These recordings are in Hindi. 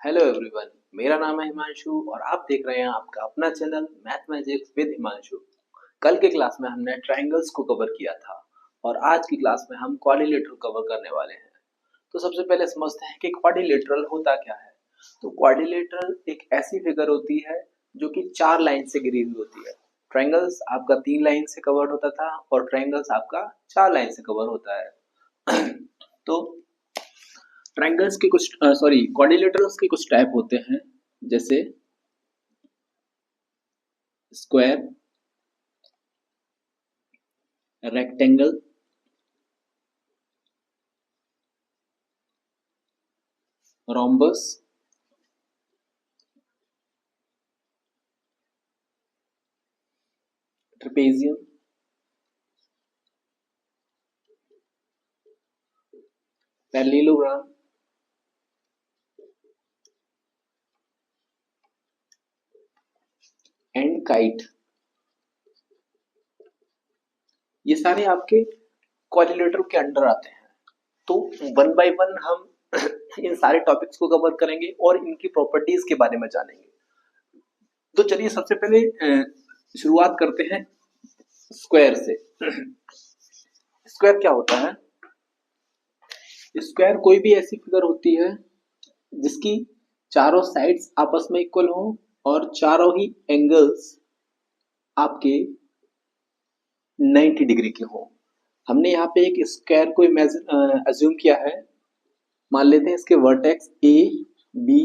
हेलो एवरीवन, मेरा नाम है हिमांशु और आप देख रहे हैं आपका अपना channel math magics with Himanshu. कल के क्लास में हमने ट्रायंगल्स को कवर किया था और आज की क्लास में हम क्वाड्रिलेटरल कवर करने वाले हैं। तो सबसे पहले समझते हैं कि क्वाड्रिलेटरल होता क्या है। तो क्वाड्रिलेटरल एक ऐसी फिगर होती है जो कि 4 लाइन से घिरी हुई होती है। ट्रायंगल्स आपका 3 लाइन से कवर होता था और ट्रायंगल्स आपका 4 लाइन से कवर होता है। तो ट्रायंगल्स के कुछ क्वाड्रिलेटरल्स के कुछ टाइप होते हैं, जैसे square, rectangle, rhombus, trapezium, parallelogram, and kite. ये सारे आपके क्वाड्रिलेटरल के अंडर आते हैं। तो वन बाय वन हम इन सारे टॉपिक्स को कवर करेंगे और इनकी प्रॉपर्टीज के बारे में जानेंगे। तो चलिए सबसे पहले शुरुआत करते हैं स्क्वायर से। स्क्वायर क्या होता है? स्क्वायर कोई भी ऐसी फिगर होती है जिसकी चारों साइड्स आपस में इक्वल हो और चारों ही एंगल्स आपके 90 डिग्री के हो। हमने यहाँ पे एक स्क्वायर को अज्यूम किया है। मान लेते हैं इसके वर्टेक्स ए, बी,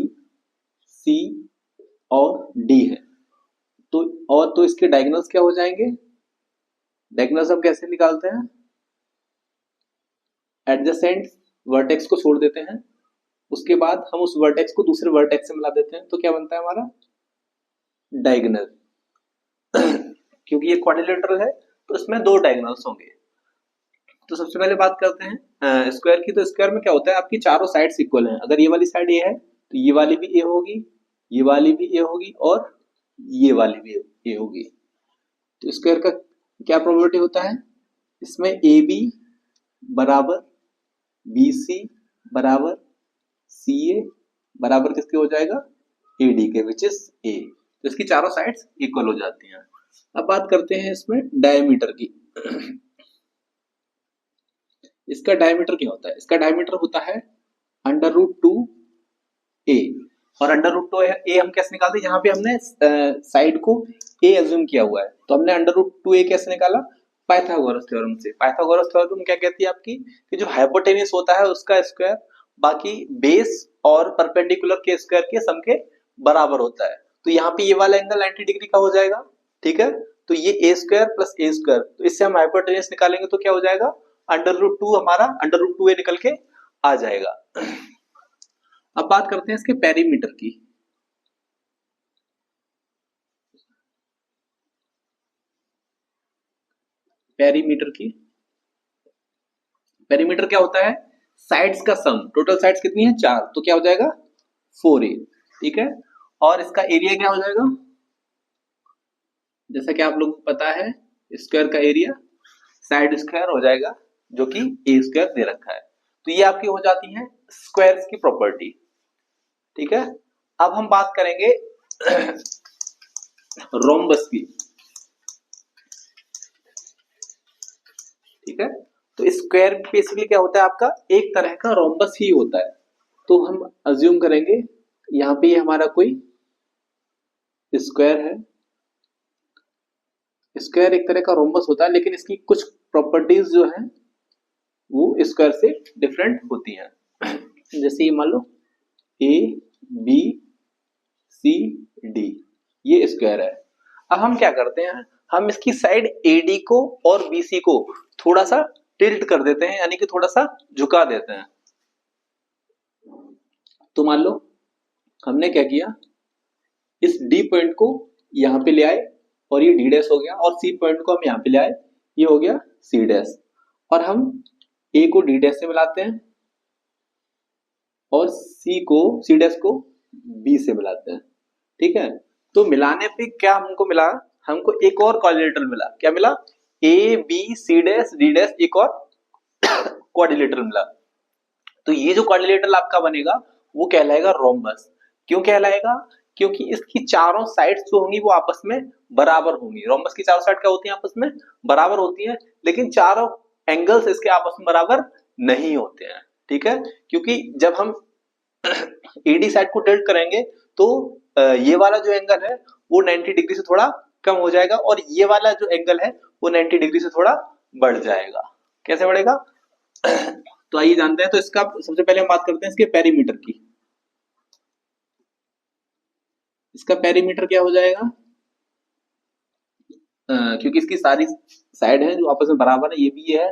सी और डी है। तो इसके डायगोनल्स क्या हो जाएंगे? डायगोनल्स हम कैसे निकालते हैं? एडजेसेंट वर्टेक्स को छोड़ देते हैं, उसके बाद हम उस वर्टेक्स को दूसरे वर्टेक्स से मिला देते हैं, तो क्या बनता है हमारा? डायगोनल। क्योंकि ये क्वाड्रिलेटरल है तो इसमें 2 डायगोनल्स होंगे। तो सबसे पहले बात करते हैं स्क्वायर की। तो स्क्वायर में क्या होता है, आपकी चारों साइड्स इक्वल हैं। अगर ये वाली साइड ए है तो ये वाली भी ए होगी, ये वाली भी ए होगी और ये वाली भी ए होगी। तो स्क्वायर का क्या प्रोबेबिलिटी होता है? इसमें ए बी बराबर बी सी बराबर सी ए बराबर किसके हो जाएगा? ए डी के, विच इज ए। तो इसकी चारों साइड्स इक्वल हो जाती हैं। अब बात करते हैं इसमें डायमीटर की। इसका डायमीटर क्या होता है? इसका डायमीटर होता है अंडर रूट 2 ए। और अंडर रूट 2 ए हम कैसे निकालते हैं? यहाँ पे हमने साइड को ए एज्यूम किया हुआ है, तो हमने अंडर रूट 2 ए कैसे निकाला? पाइथागोरस थ्योरम से। पाइथागोरस थ्योरम क्या कहती है आपकी कि जो हाइपोटेन्यूस होता है उसका स्क्वायर बाकी बेस और परपेंडिकुलर के स्क्वायर के सम के बराबर होता है। तो यहाँ पे ये वाला एंगल 90 डिग्री का हो जाएगा, ठीक है। तो ये ए स्क्वायर प्लस ए स्क्वायर, तो इससे हम हाइपोटेन्यूस निकालेंगे तो क्या हो जाएगा? अंडर रूट 2 हमारा अंडर रूट 2 ए निकल के आ जाएगा। अब बात करते हैं इसके पेरीमीटर की। पेरीमीटर क्या होता है? साइड्स का सम। टोटल साइड्स कितनी है? 4, तो क्या हो जाएगा? 4a, ठीक है। और इसका एरिया क्या हो जाएगा? जैसा कि आप लोगों को पता है स्क्वायर का एरिया साइड स्क्वायर हो जाएगा, जो कि ए स्क्वायर दे रखा है। तो ये आपकी हो जाती है स्क्वायर्स की प्रॉपर्टी, ठीक है। अब हम बात करेंगे रोम्बस की, ठीक है। तो स्क्वायर बेसिकली क्या होता है आपका? एक तरह का रोम्बस ही होता है। तो हम अज्यूम करेंगे यहाँ पे ये हमारा कोई स्क्वायर है। स्क्वायर एक तरह का रोम्बस होता है, लेकिन इसकी कुछ प्रॉपर्टीज जो है वो स्क्वायर से डिफरेंट होती हैं। जैसे ये मान लो ए बी सी डी, ये स्क्वायर है। अब हम क्या करते हैं, हम इसकी साइड एडी को और बीसी को थोड़ा सा टिल्ट कर देते हैं, यानी कि थोड़ा सा झुका देते हैं। तो मान लो हमने क्या किया, इस डी पॉइंट को यहां पे ले आए और ये डी डैश हो गया, और सी पॉइंट को हम यहां पे ले आए, ये हो गया सी डैश। और हम ए को डी डैश से मिलाते हैं और सी डैश को बी से मिलाते हैं, ठीक है। तो मिलाने पे क्या हमको मिला? हमको एक और क्वाड्रिलेटरल मिला। क्या मिला? A B C dash D dash, एक और क्वाड्रिलेटरल मिला। तो ये जो क्वाड्रिलेटरल आपका बनेगा वो कहलाएगा रोम्बस। क्यों कहलाएगा? क्योंकि इसकी चारों साइड्स जो होंगी वो आपस में बराबर होंगी। रोम्बस की चारों साइड क्या होती है? आपस में बराबर होती है, लेकिन चारों एंगल्स इसके आपस में बराबर नहीं होते हैं। ठीक है, क्योंकि जब हम एडी साइड को टिल्ट करेंगे तो ये वाला जो एंगल है वो 90 डिग्री से थोड़ा कम हो जाएगा और ये वाला जो एंगल है वो 90 डिग्री से थोड़ा बढ़ जाएगा। कैसे बढ़ेगा? तो आइए जानते हैं। तो इसका सबसे पहले हम बात करते हैं इसके पेरीमीटर की। इसका पेरीमीटर क्या हो जाएगा? क्योंकि इसकी सारी साइड है जो आपस में बराबर है, ये भी ये है,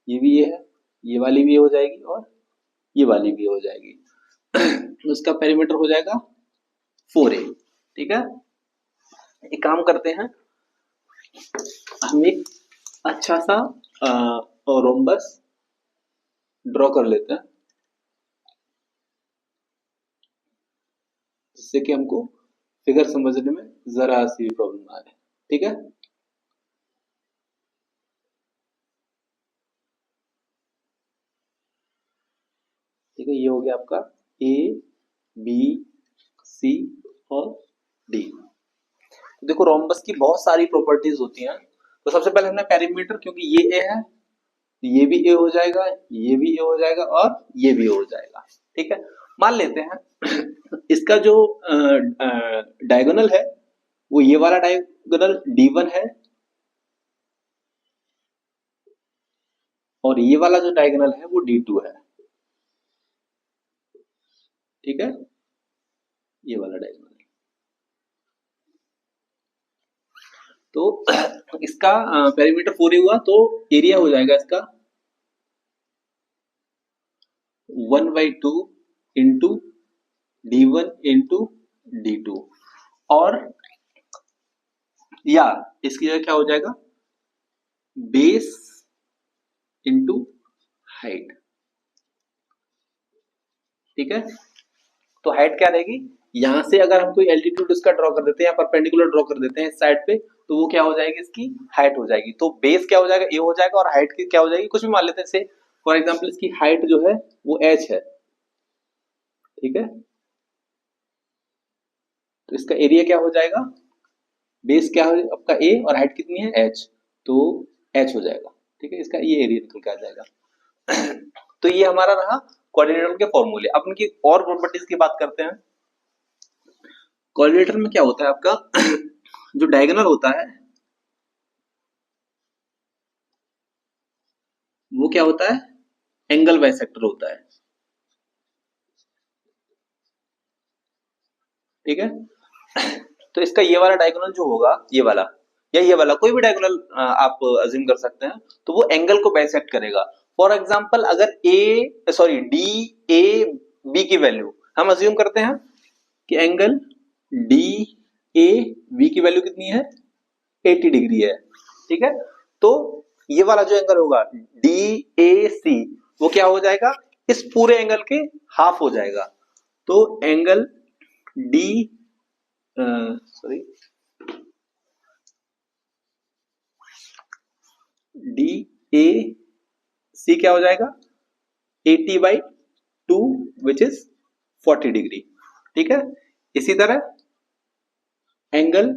ये भी ये है, ये वाली भी ये हो जाएगी और ये वाली भी हो जाएगी। तो इसका पेरीमीटर हो जाएगा 4a। ठीक है, एक काम करते हैं, हम एक अच्छा सा रोम्बस ड्रॉ कर लेते हैं जिससे कि हमको फिगर समझने में जरा सी भी प्रॉब्लम ना आए। ठीक है, ठीक है, ये हो गया आपका ए बी सी और डी। तो देखो रोम्बस की बहुत सारी प्रॉपर्टीज होती हैं। तो सबसे पहले हमने पेरीमीटर, क्योंकि ये ए है, ये भी ए हो जाएगा, ये भी ए हो जाएगा और ये भी हो जाएगा। ठीक है, मान लेते हैं इसका जो डायगोनल है वो ये वाला डायगोनल D1 है और ये वाला जो डायगोनल है वो D2 है। ठीक है, ये वाला डायगोनल। तो इसका पेरीमीटर 4 हुआ तो एरिया हो जाएगा इसका 1/2 इंटू D1 इंटू D2 और या इसकी जगह क्या हो जाएगा? Base into height. ठीक है, तो हाइट क्या रहेगी? यहां से अगर हम कोई एल्टीट्यूड इसका ड्रॉ कर देते हैं या परपेंडिकुलर ड्रॉ कर देते हैं इस साइड पे, तो वो क्या हो जाएगी? इसकी हाइट हो जाएगी। तो बेस क्या हो जाएगा? ए हो जाएगा और हाइट की क्या हो जाएगी? कुछ भी मान लेते हैं, जैसे फॉर एग्जांपल इसकी हाइट जो है वो h है। ठीक है, तो इसका एरिया क्या हो जाएगा? बेस क्या है आपका a और हाइट कितनी है? h, तो h हो जाएगा। ठीक है, इसका ये एरिया निकल के आ जाएगा। तो ये हमारा रहा कोऑर्डिनेटर के फॉर्मूले। अब इनकी और प्रॉपर्टीज की बात करते हैं। कोऑर्डिनेटर में क्या होता है आपका? जो डायगोनल होता है वो क्या होता है? एंगल बाइसेक्टर होता है। ठीक है, तो इसका ये वाला डायगोनल जो होगा, ये वाला या ये वाला, कोई भी डायगोनल आप अज्यूम कर सकते हैं, तो वो एंगल को बाइसेक्ट करेगा। फॉर एग्जांपल अगर डी ए बी की वैल्यू हम अज्यूम करते हैं कि एंगल डी ए बी की वैल्यू कितनी है? 80 डिग्री है। ठीक है, तो ये वाला जो एंगल होगा डी ए सी वो क्या हो जाएगा? इस पूरे एंगल के हाफ हो जाएगा। तो एंगल डी डी ए सी क्या हो जाएगा? 80/2 विच इज 40 डिग्री। ठीक है, इसी तरह एंगल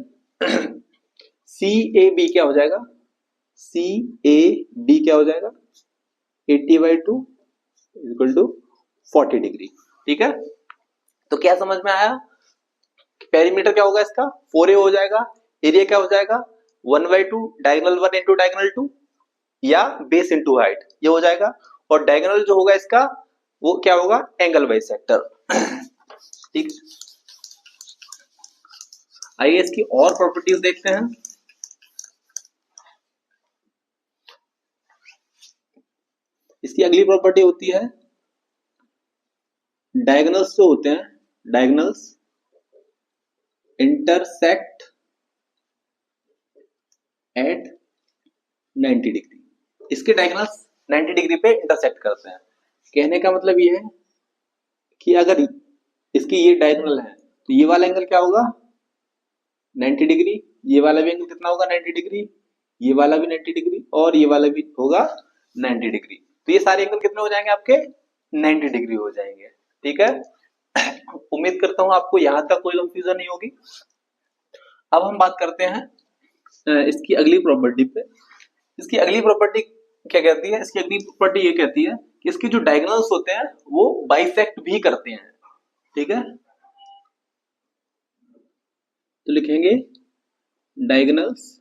सी ए बी क्या हो जाएगा? सी ए बी क्या हो जाएगा? 80/2 इक्वल टू 40 डिग्री। ठीक है, तो क्या समझ में आया? पेरीमीटर क्या होगा इसका? 4a हो जाएगा। एरिया क्या हो जाएगा? 1/2 डायगोनल 1 इंटू डायगोनल 2 या बेस इंटू हाइट, ये हो जाएगा। और डायगोनल जो होगा इसका वो क्या होगा? Angle bisector. ठीक, आइए इसकी और प्रॉपर्टीज देखते हैं। इसकी अगली प्रॉपर्टी होती है डायगोनल्स जो होते हैं, डायगोनल्स इंटरसेक्ट एट 90 डिग्री। इसके डायगोनल्स 90 डिग्री पे इंटरसेक्ट करते हैं। कहने का मतलब ये है कि अगर इसकी ये डायगोनल है तो ये वाला एंगल क्या होगा? 90 डिग्री। ये वाला भी एंगल कितना होगा? 90 डिग्री। ये वाला भी 90 डिग्री और ये वाला भी होगा 90 डिग्री। तो ये सारे एंगल कितने हो जाएंगे आपके? 90 डिग्री हो जाएंगे। ठीक है, उम्मीद करता हूं आपको यहां तक कोई कंफ्यूजन नहीं होगी। अब हम बात करते हैं इसकी अगली प्रॉपर्टी पे। इसकी अगली प्रॉपर्टी क्या कहती है? इसकी अगली प्रॉपर्टी ये कहती है कि इसके जो डायगोनल्स होते हैं वो बाइसेक्ट भी करते हैं। ठीक है, तो लिखेंगे डायगोनल्स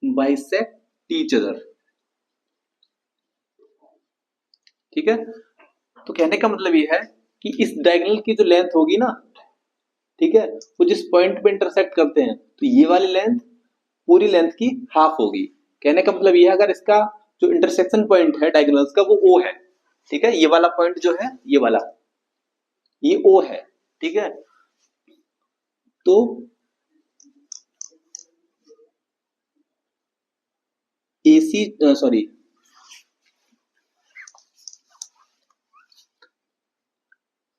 बाइसेक्ट ईच अदर। ठीक है, तो कहने का मतलब ये है कि इस डायगोनल की जो लेंथ होगी ना, ठीक है, वो जिस पॉइंट पे इंटरसेक्ट करते हैं तो ये वाली लेंथ पूरी लेंथ की हाफ होगी। कहने का मतलब ये है अगर इसका जो इंटरसेक्शन पॉइंट है डायगोनल्स का वो ओ है, ठीक है, ये वाला पॉइंट जो है ये वाला, ये ओ है। ठीक है, तो एसी सॉरी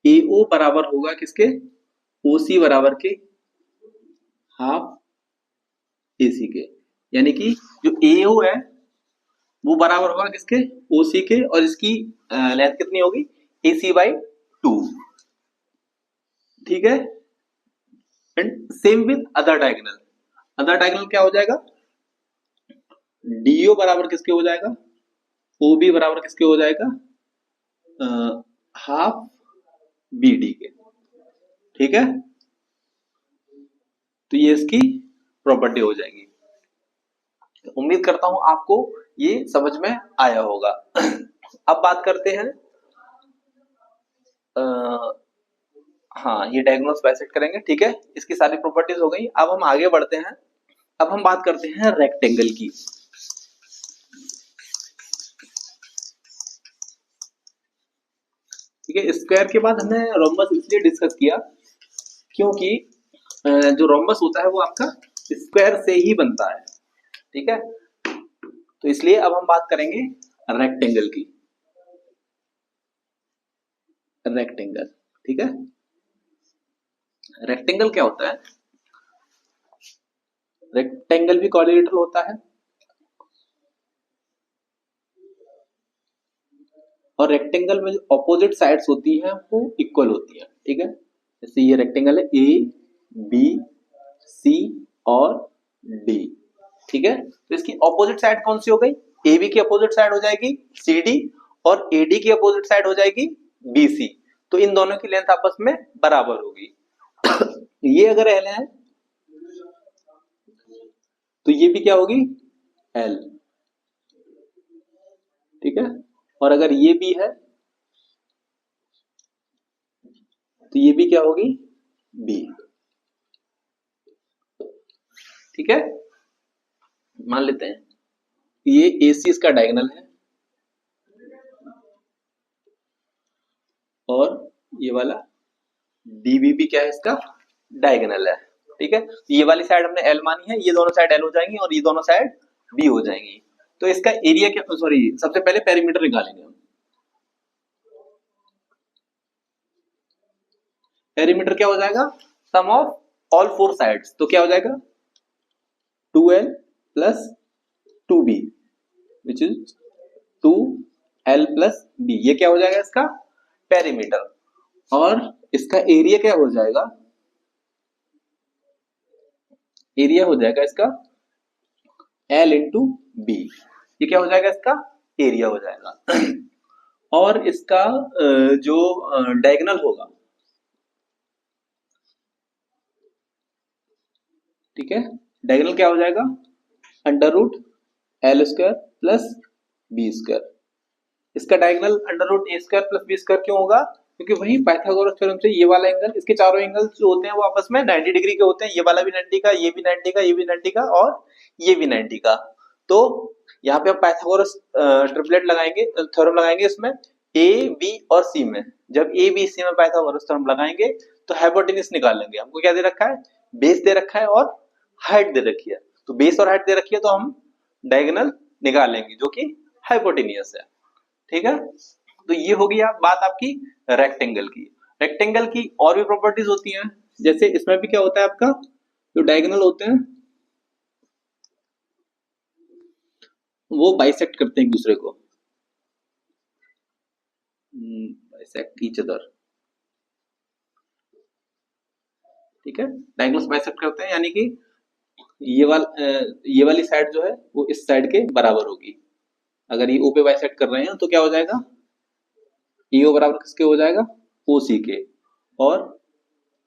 एओ बराबर होगा किसके? ओसी बराबर के हाफ एसी के। यानी कि जो एओ है वो बराबर होगा किसके? ओसी के, और इसकी लेंथ कितनी होगी? AC by 2। ठीक है, and same with other diagonal. Other diagonal क्या हो जाएगा? डीओ बराबर किसके हो जाएगा? ओ बी बराबर किसके हो जाएगा? हाफ बी डी के। ठीक है, तो ये इसकी प्रॉपर्टी हो जाएगी। उम्मीद करता हूं आपको ये समझ में आया होगा। अब बात करते हैं हाँ, ये डायगोनल्स बाइसेक्ट करेंगे। ठीक है, इसकी सारी प्रॉपर्टीज हो गई। अब हम आगे बढ़ते हैं। अब हम बात करते हैं रेक्टेंगल की। ठीक है, स्क्वायर के बाद हमने रोम्बस इसलिए डिस्कस किया क्योंकि जो रोम्बस होता है वो आपका स्क्वायर से ही बनता है। ठीक है, तो इसलिए अब हम बात करेंगे रेक्टेंगल की। रेक्टेंगल, ठीक है, रेक्टेंगल क्या होता है? रेक्टेंगल भी क्वाड्रिलेटरल होता है और रेक्टेंगल में जो अपोजिट साइड्स होती हैं वो इक्वल होती हैं। ठीक है, जैसे ये रेक्टेंगल है ए बी सी और डी। ठीक है, तो इसकी अपोजिट साइड कौन सी हो गई? ए बी की अपोजिट साइड हो जाएगी सी डी, और ए डी की अपोजिट साइड हो जाएगी बी सी। तो इन दोनों की लेंथ आपस में बराबर होगी। ये अगर एल है तो ये भी क्या होगी? एल। ठीक है, और अगर ये भी है तो ये भी क्या होगी? बी। ठीक है, मान लेते हैं ये AC इसका डायगोनल है और ये वाला DB भी क्या है? इसका डायगोनल है। ठीक है, तो ये वाली साइड हमने L मानी है, ये दोनों साइड L हो जाएंगी और ये दोनों साइड B हो जाएंगी। तो इसका एरिया क्या, सॉरी, सबसे पहले पेरीमीटर निकालेंगे हम। पेरीमीटर क्या हो जाएगा? सम ऑफ ऑल फोर साइड्स। तो क्या हो जाएगा? 2L plus 2B which is 2L plus B। ये क्या हो जाएगा? इसका पेरीमीटर। और इसका एरिया क्या हो जाएगा? एरिया हो जाएगा इसका L इंटू बी। ये क्या हो जाएगा? इसका एरिया हो जाएगा। और इसका जो डायगोनल होगा, ठीक है, डायगोनल क्या हो जाएगा? Under root L square plus B square. इसका diagonal under root A square plus B square क्यों होगा? क्योंकि वही पाइथागोरस थ्योरम से ये वाला एंगल, इसके चारों एंगल्स जो होते हैं वो आपस में 90 डिग्री के होते हैं। ये वाला भी 90 का, ये भी 90 का, ये भी 90 का और ये भी 90 का। तो यहाँ पे हम पाइथागोरस ट्रिपलेट लगाएंगे, थ्योरम लगाएंगे इसमें ए बी और सी में। जब ए बी सी में पाइथागोरस थ्योरम लगाएंगे तो हाइपोटेन्यूज निकाल लेंगे। हमको क्या दे रखा है? बेस दे रखा है और हाइट दे रखी है। तो बेस और हाइट दे रखी है तो हम डायगोनल निकाल लेंगे जो कि हाइपोटेन्यूज है। ठीक है, तो ये होगी बात आपकी रेक्टेंगल की। रेक्टेंगल की और भी प्रॉपर्टीज होती हैं, जैसे इसमें भी क्या होता है आपका, जो डायगोनल होते हैं वो बाइसेक्ट करते हैं एक दूसरे को। बाइसेक्ट ईच अदर, ठीक है। डायगोनल्स बाइसेक्ट करते हैं, यानी कि ये वाली साइड जो है वो इस साइड के बराबर होगी। अगर ये ओ पे बाइसेक्ट कर रहे हैं तो क्या हो जाएगा, ईओ बराबर किसके हो जाएगा, ओ सी के, और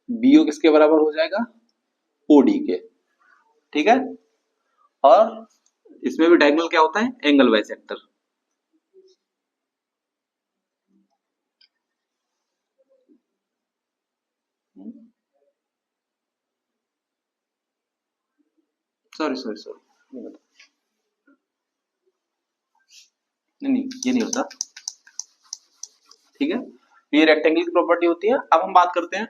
बीओ किसके बराबर हो जाएगा, ओडी के, ठीक है। और इसमें भी डायगोनल क्या होता है, angle bisector. Sorry sorry sorry, नहीं नहीं ये नहीं होता, ठीक है। ये रेक्टेंगल की प्रॉपर्टी होती है। अब हम बात करते हैं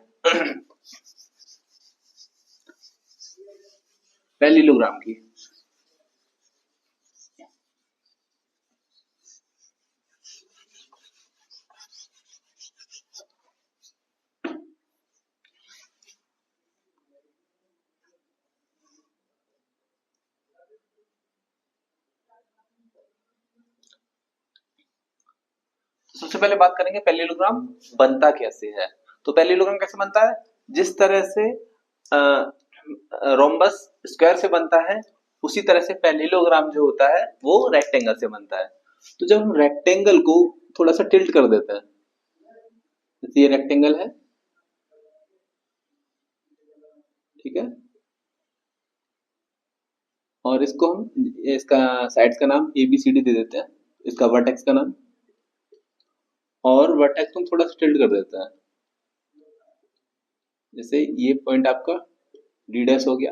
पैरेललोग्राम की। सबसे पहले बात करेंगे पैरेललोग्राम बनता कैसे है। तो पैरेललोग्राम कैसे बनता है, जिस तरह से रोम्बस स्क्वायर से बनता है, उसी तरह से पैरेललोग्राम जो होता है वो रेक्टेंगल से बनता है। तो जब हम रेक्टेंगल को थोड़ा सा टिल्ट कर देते हैं, जैसे ये रेक्टेंगल है, ठीक है, और इसको हम इसका साइड्स का नाम ए बी सी डी दे देते हैं, इसका वर्टेक्स का नाम, और वर्टेक्स को हम थोड़ा सा टिल्ट कर देते हैं, जैसे ये पॉइंट आपका डी डैश हो गया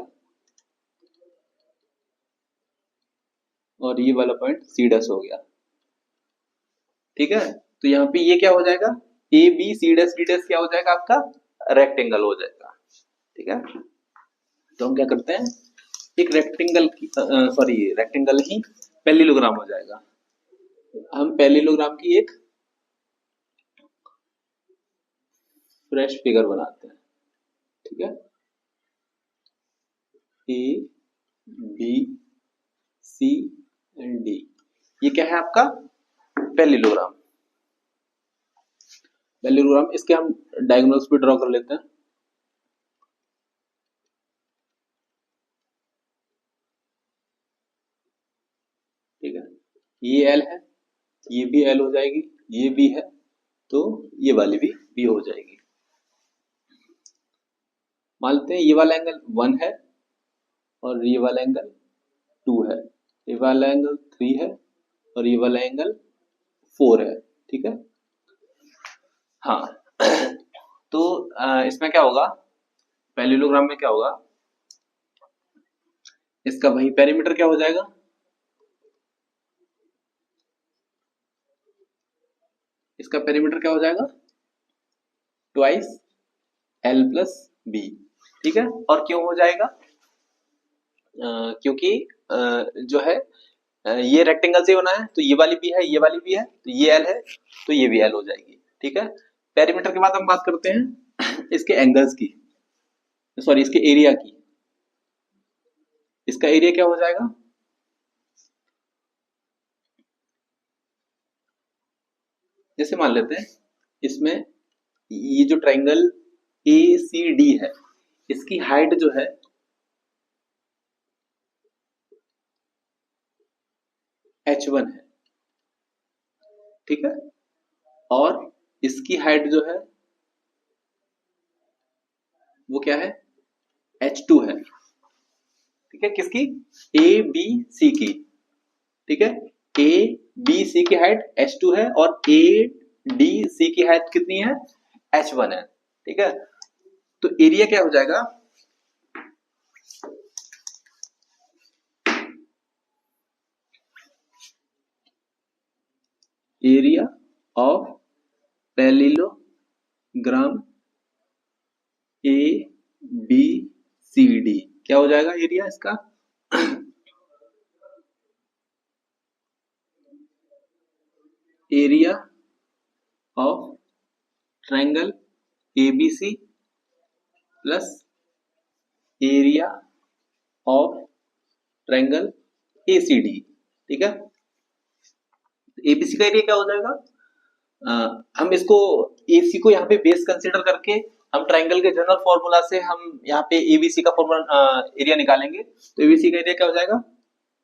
और ये वाला पॉइंट सी डैश हो गया, ठीक है। तो यहाँ पे ये क्या हो जाएगा, A B C dash D dash क्या हो जाएगा, आपका रेक्टेंगल हो जाएगा, ठीक है। तो हम क्या करते हैं, एक रेक्टेंगल की सॉरी रेक्टेंगल ही पैरेललोग्राम हो जाएगा। हम पैरेललोग्राम की एक फ्रेश फिगर बनाते हैं, ठीक है। A B C and D, ये क्या है आपका पैरेललोग्राम। पैरेललोग्राम इसके हम डायगोनल्स भी ड्रॉ कर लेते हैं, ठीक है। ये एल है, ये भी एल हो जाएगी, ये भी है, तो ये वाली भी हो जाएगी। मान लेते हैं ये वाला एंगल 1 है और ये वाला एंगल 2 है, ये वाला एंगल 3 है और ये वाला एंगल 4 है, ठीक है। हाँ तो इसमें क्या होगा, पैरेललोग्राम में क्या होगा, इसका वही पेरीमीटर क्या हो जाएगा, इसका पेरीमीटर क्या हो जाएगा, ट्वाइस एल प्लस बी, ठीक है। और क्यों हो जाएगा, क्योंकि जो है ये रेक्टेंगल से बना है, तो ये वाली भी है, ये वाली भी है, तो ये एल है, तो ये भी एल हो जाएगी, ठीक है। पेरीमीटर के बाद हम बात करते हैं इसके एंगल्स की, सॉरी इसके एरिया की। इसका एरिया क्या हो जाएगा, जैसे मान लेते हैं इसमें ये जो ट्राइंगल ए सी डी है, इसकी हाइट जो है h1 है, ठीक है, और इसकी हाइट जो है वो क्या है, h2 है, ठीक है। किसकी, ए बी सी की, ठीक है। ए बी सी की हाइट h2 है और ए डी सी की हाइट कितनी है, h1 है, ठीक है। तो एरिया क्या हो जाएगा, area of parallelogram A B C D क्या हो जाएगा एरिया इसका, area of triangle ABC plus area of triangle ACD, ठीक है। एबीसी का एरिया क्या हो जाएगा, हम इसको AC को यहाँ पे बेस कंसीडर करके हम ट्राइंगल के जनरल फॉर्मूला से हम यहाँ पे ABC का फॉर्मूला एरिया निकालेंगे। तो ABC का एरिया क्या हो जाएगा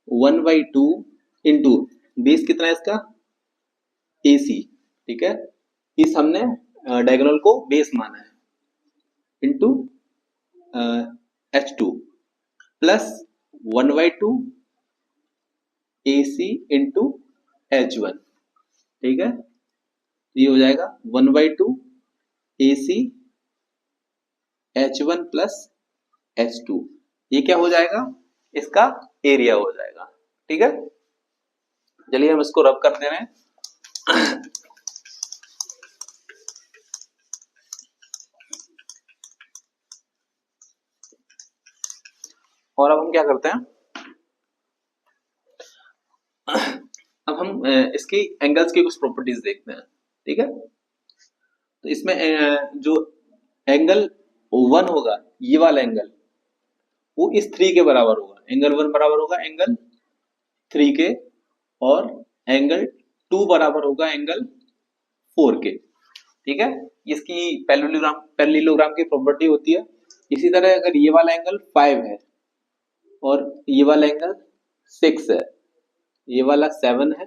1/2 इंटू बेस कितना है इसका AC, ठीक है, इस हमने डायगोनल को बेस माना है, into H2 plus 1/2 AC into H1, ठीक है, ये हो जाएगा 1/2 AC H1 प्लस H2, ये क्या हो जाएगा इसका एरिया हो जाएगा, ठीक है। चलिए हम इसको रब कर दे रहे हैं। और अब हम क्या करते हैं, अब हम इसकी एंगल्स की कुछ प्रॉपर्टीज देखते हैं, ठीक है। तो इसमें जो एंगल 1 होगा, ये वाला एंगल वो इस 3 के बराबर होगा, एंगल 1 बराबर होगा एंगल 3 के, और एंगल 2 बराबर होगा एंगल 4 के, ठीक है। इसकी पैरेललोग्राम की प्रॉपर्टी होती है। इसी तरह अगर ये वाला एंगल 5 है और ये वाला एंगल 6 है, ये वाला 7 है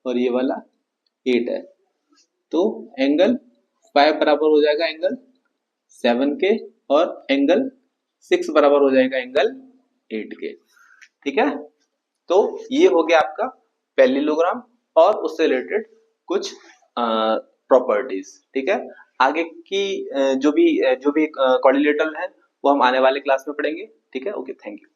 और ये वाला 8 है, तो एंगल 5 बराबर हो जाएगा एंगल 7 के, और एंगल 6 बराबर हो जाएगा एंगल 8 के, ठीक है। तो ये हो गया आपका पैरेललोग्राम और उससे रिलेटेड कुछ प्रॉपर्टीज, ठीक है। आगे की जो भी कोऑर्डिनेटर है वो हम आने वाले क्लास में पढ़ेंगे, ठीक है। Okay, thank you.